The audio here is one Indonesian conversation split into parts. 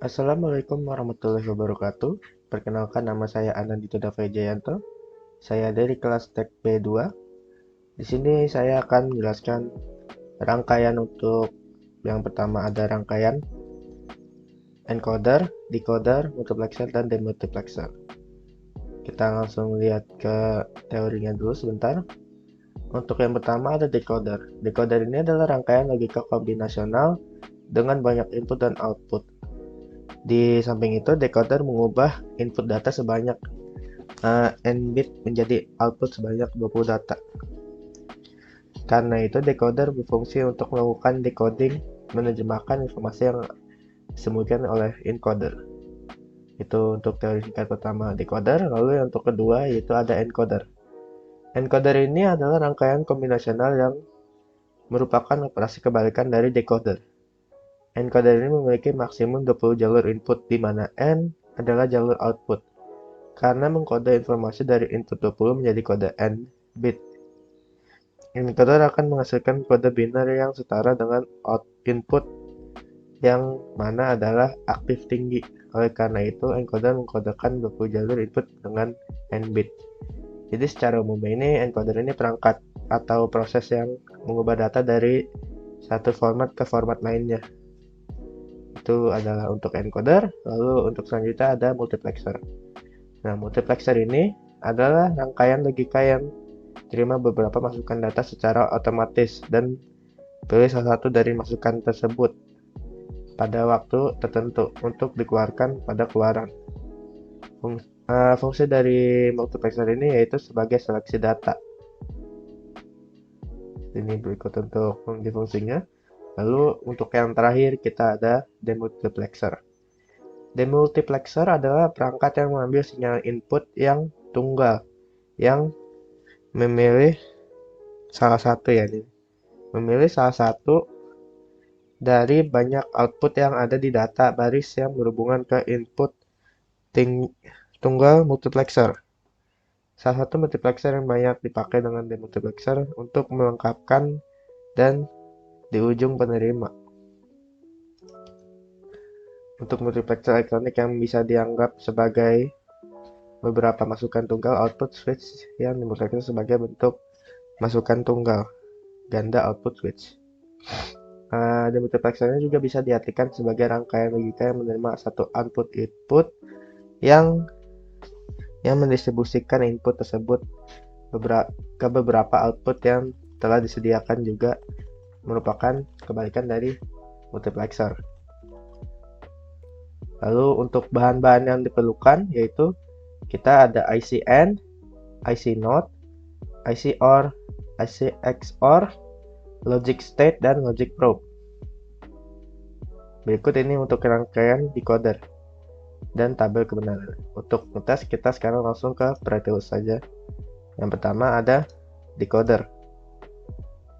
Assalamualaikum warahmatullahi wabarakatuh. Perkenalkan, nama saya Anandito Dava Jayanto. Saya dari kelas Tek B2. Di sini saya akan menjelaskan rangkaian untuk yang pertama ada rangkaian encoder, decoder, multiplexer, dan demultiplexer. Kita langsung lihat ke teorinya dulu sebentar. Untuk yang pertama ada decoder. Decoder ini adalah rangkaian logika kombinasional dengan banyak input dan output. Di samping itu, decoder mengubah input data sebanyak n bit menjadi output sebanyak 20 data. Karena itu, decoder berfungsi untuk melakukan decoding, menerjemahkan informasi yang disebutkan oleh encoder. Itu untuk teori singkat pertama decoder. Lalu yang untuk kedua yaitu ada encoder. Encoder ini adalah rangkaian kombinasional yang merupakan operasi kebalikan dari decoder. Encoder ini memiliki maksimum 20 jalur input, di mana N adalah jalur output, karena mengkode informasi dari input 20 menjadi kode N bit. Encoder akan menghasilkan kode biner yang setara dengan input yang mana adalah aktif tinggi. Oleh karena itu, encoder mengkodekan 20 jalur input dengan N bit. Jadi secara umum ini, encoder ini perangkat atau proses yang mengubah data dari satu format ke format lainnya. Itu adalah untuk encoder. Lalu untuk selanjutnya ada multiplexer. Nah, multiplexer ini adalah rangkaian logika yang terima beberapa masukan data secara otomatis dan pilih salah satu dari masukan tersebut pada waktu tertentu untuk dikeluarkan pada keluaran. Fungsi dari multiplexer ini yaitu sebagai seleksi data. Ini berikut untuk fungsinya. Lalu untuk yang terakhir kita ada demultiplexer. Demultiplexer adalah perangkat yang mengambil sinyal input yang tunggal, yang memilih salah satu memilih salah satu dari banyak output yang ada di data baris yang berhubungan ke input tunggal multiplexer. Salah satu multiplexer yang banyak dipakai dengan demultiplexer untuk melengkapkan dan di ujung penerima. Untuk multiplexer elektronik yang bisa dianggap sebagai beberapa masukan tunggal output switch yang dimultiplexer sebagai bentuk masukan tunggal ganda output switch. Demultiplexernya juga bisa diartikan sebagai rangkaian logika yang menerima satu output input yang mendistribusikan input tersebut ke beberapa output yang telah disediakan, juga merupakan kebalikan dari multiplexer. Lalu untuk bahan-bahan yang diperlukan yaitu kita ada IC AND, IC NOT, IC OR, IC XOR, logic state, dan logic probe. Berikut ini untuk rangkaian decoder dan tabel kebenaran. Untuk ngetes kita sekarang langsung ke Prometheus saja. Yang pertama ada decoder.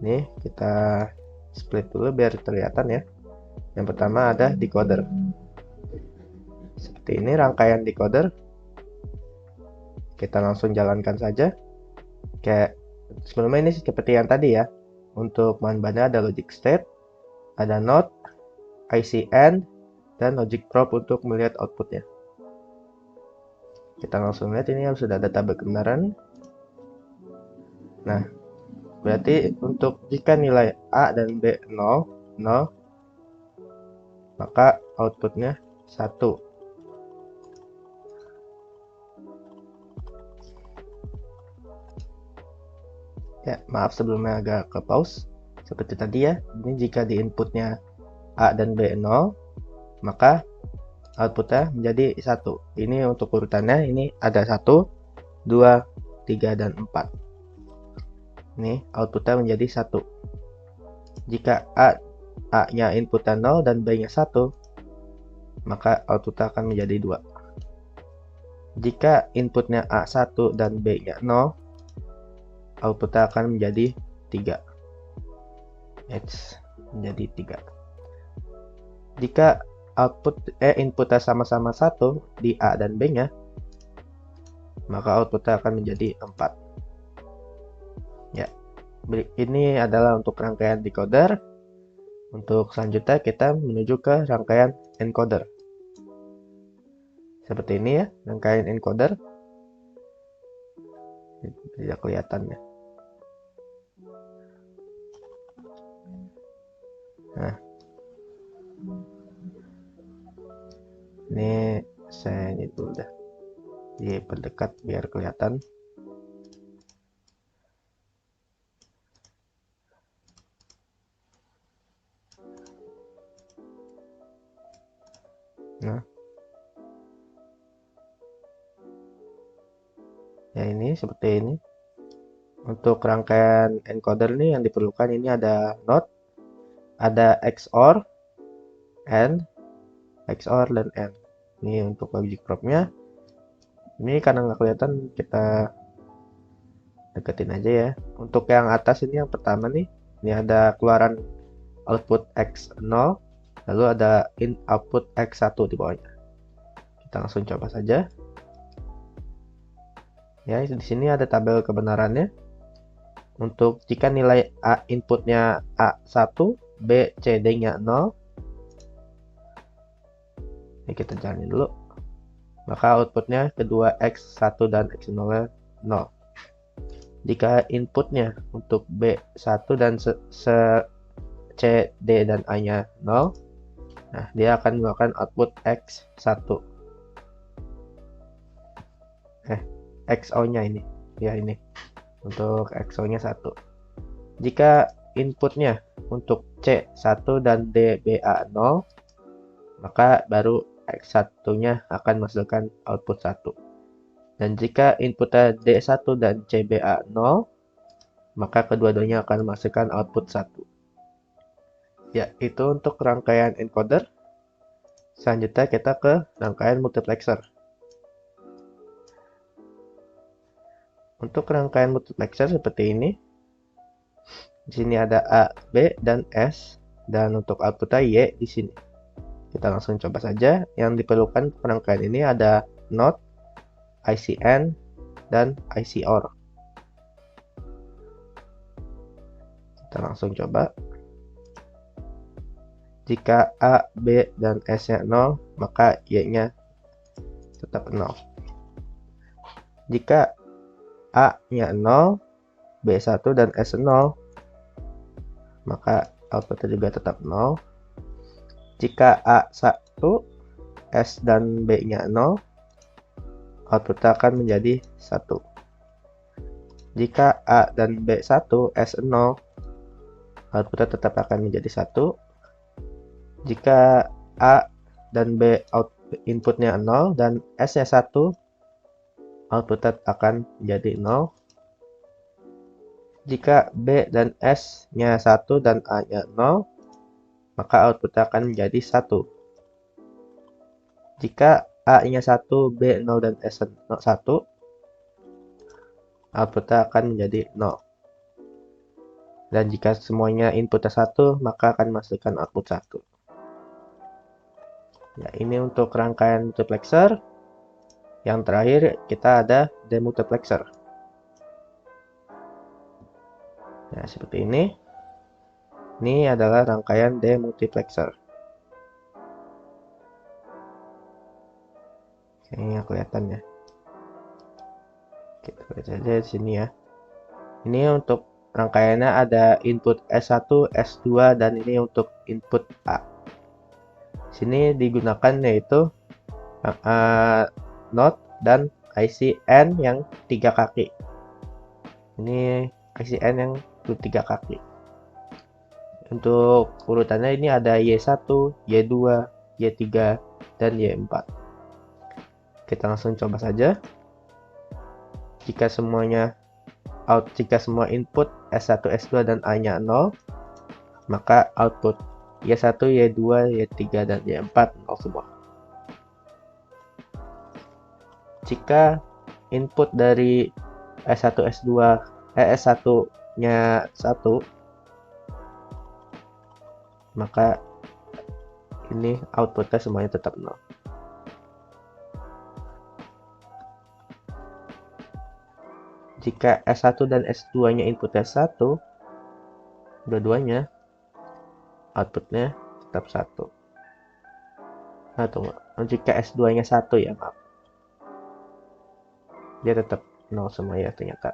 Ini kita split dulu biar kelihatan ya. Yang pertama ada decoder. Seperti ini rangkaian decoder. Kita langsung jalankan saja. Kayak sebelumnya ini seperti yang tadi ya. Untuk bahan-bahannya ada logic state, ada NOT, IC AND, dan logic probe untuk melihat outputnya. Kita langsung lihat ini sudah ada tabel kebenaran. Nah, berarti untuk jika nilai A dan B 0, maka outputnya 1. Ya, maaf sebelumnya agak ke pause. Seperti tadi ya, ini jika di inputnya A dan B 0, maka outputnya menjadi 1. Ini untuk urutannya, ini ada 1, 2, 3, dan 4. Ini outputnya menjadi 1. Jika A-nya inputnya 0 dan B-nya 1, maka outputnya akan menjadi 2. Jika inputnya A1 dan B-nya 0, outputnya akan menjadi 3. Menjadi 3. Jika inputnya sama-sama 1 di A dan B-nya, maka outputnya akan menjadi 4. Ya, ini adalah untuk rangkaian decoder. Untuk selanjutnya kita menuju ke rangkaian encoder. Seperti ini ya, rangkaian encoder. Tidak kelihatan ya. Nah, ini saya ini dulu dah. Diperdekat biar kelihatan. Nah, ya ini seperti ini. Untuk rangkaian encoder ini yang diperlukan ini ada NOT, ada XOR, AND, XOR, dan AND. Ini untuk logic probe-nya. Ini karena nggak kelihatan, kita deketin aja ya. Untuk yang atas ini yang pertama nih, ini ada keluaran output X0, lalu ada in output X1 di bawahnya. Kita langsung coba saja. Ya, di sini ada tabel kebenarannya. Untuk jika nilai A inputnya A1, B, C, D-nya 0. Ini kita jalanin dulu. Maka outputnya kedua X1 dan X0 0. Jika inputnya untuk B1 dan C, D, dan A-nya 0, nah dia akan melakukan output X1. XO-nya ini. Ya ini. Untuk XO-nya 1. Jika inputnya untuk C1 dan D, BA 0, maka baru X1-nya akan menghasilkan output 1. Dan jika inputnya D1 dan CBA 0, maka kedua-duanya akan menghasilkan output 1. Ya, itu untuk rangkaian encoder. Selanjutnya kita ke rangkaian multiplexer. Untuk rangkaian multiplexer seperti ini. Di sini ada A, B, dan S. Dan untuk outputnya Y di sini. Kita langsung coba saja. Yang diperlukan rangkaian ini ada NOT, ICN, dan ICOR. Kita langsung coba. Jika A, B, dan S-nya 0, maka Y-nya tetap 0. Jika A-nya 0, B1 dan S 0, maka outputnya juga tetap 0. Jika A1, S dan B-nya 0, outputnya akan menjadi 1. Jika A dan B1, S 0, outputnya tetap akan menjadi 1. Jika A dan B inputnya 0 dan S-nya 1, outputnya akan menjadi 0. Jika B dan S-nya 1 dan A-nya 0, maka outputnya akan menjadi 1. Jika A-nya 1, B 0, dan S 1, outputnya akan menjadi 0. Dan jika semuanya inputnya 1, maka akan menghasilkan output 1. Ya, ini untuk rangkaian multiplexer. Yang terakhir kita ada demultiplexer. Ya, seperti ini. Ini adalah rangkaian demultiplexer. Kayaknya kelihatan ya. Kita lihat saja di sini ya. Ini untuk rangkaiannya ada input S1, S2, dan ini untuk input A. Sini digunakan yaitu NOT dan ICN yang 3 kaki. Ini ICN yang 3 kaki. Untuk urutannya ini ada Y1, Y2, Y3, dan Y4. Kita langsung coba saja. Jika semua input S1, S2, dan A-nya 0, maka output Y1, Y2, Y3, dan Y4 0 semua. Jika input dari S1, S2, S1-nya 1, maka ini outputnya semuanya tetap 0. Jika S1 dan S2-nya inputnya 1, dua-duanya outputnya tetap 1. Nah, tunggu. Jika S2-nya 1 ya, maaf. Dia tetap 0 semua ya ternyata.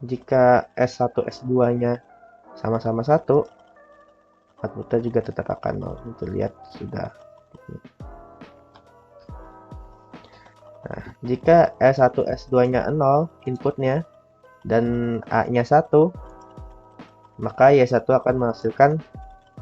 Jika S1, S2-nya sama-sama 1, outputnya juga tetap akan 0. Itu lihat sudah. Nah, jika S1, S2-nya 0 inputnya dan A-nya 1, maka Y1 akan menghasilkan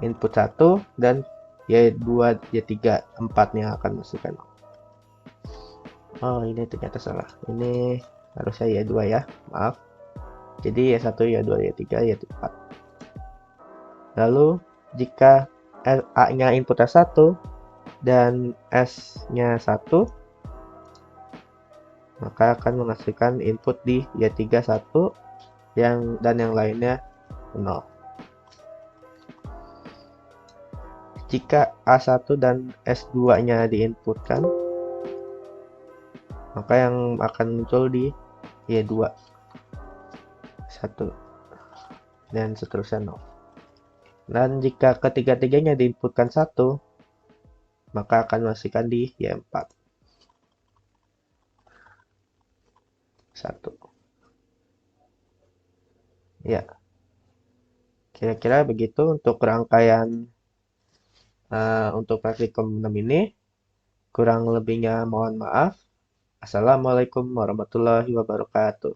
input 1 dan Y2, Y3, 4-nya akan menghasilkan 0. Oh, ini ternyata salah. Ini harusnya Y2 ya, maaf. Jadi Y1, Y2, Y3, Y4. Lalu jika A-nya inputnya 1 dan S-nya 1, maka akan menghasilkan input di Y3 1 dan yang lainnya 0. Jika A1 dan S2-nya diinputkan, maka yang akan muncul di Y2 1 dan seterusnya 0. Dan jika ketiga-tiganya diinputkan 1, maka akan menghasilkan di Y4 1. Ya, kira-kira begitu untuk rangkaian untuk praktikum 6 ini. Kurang lebihnya mohon maaf. Assalamualaikum warahmatullahi wabarakatuh.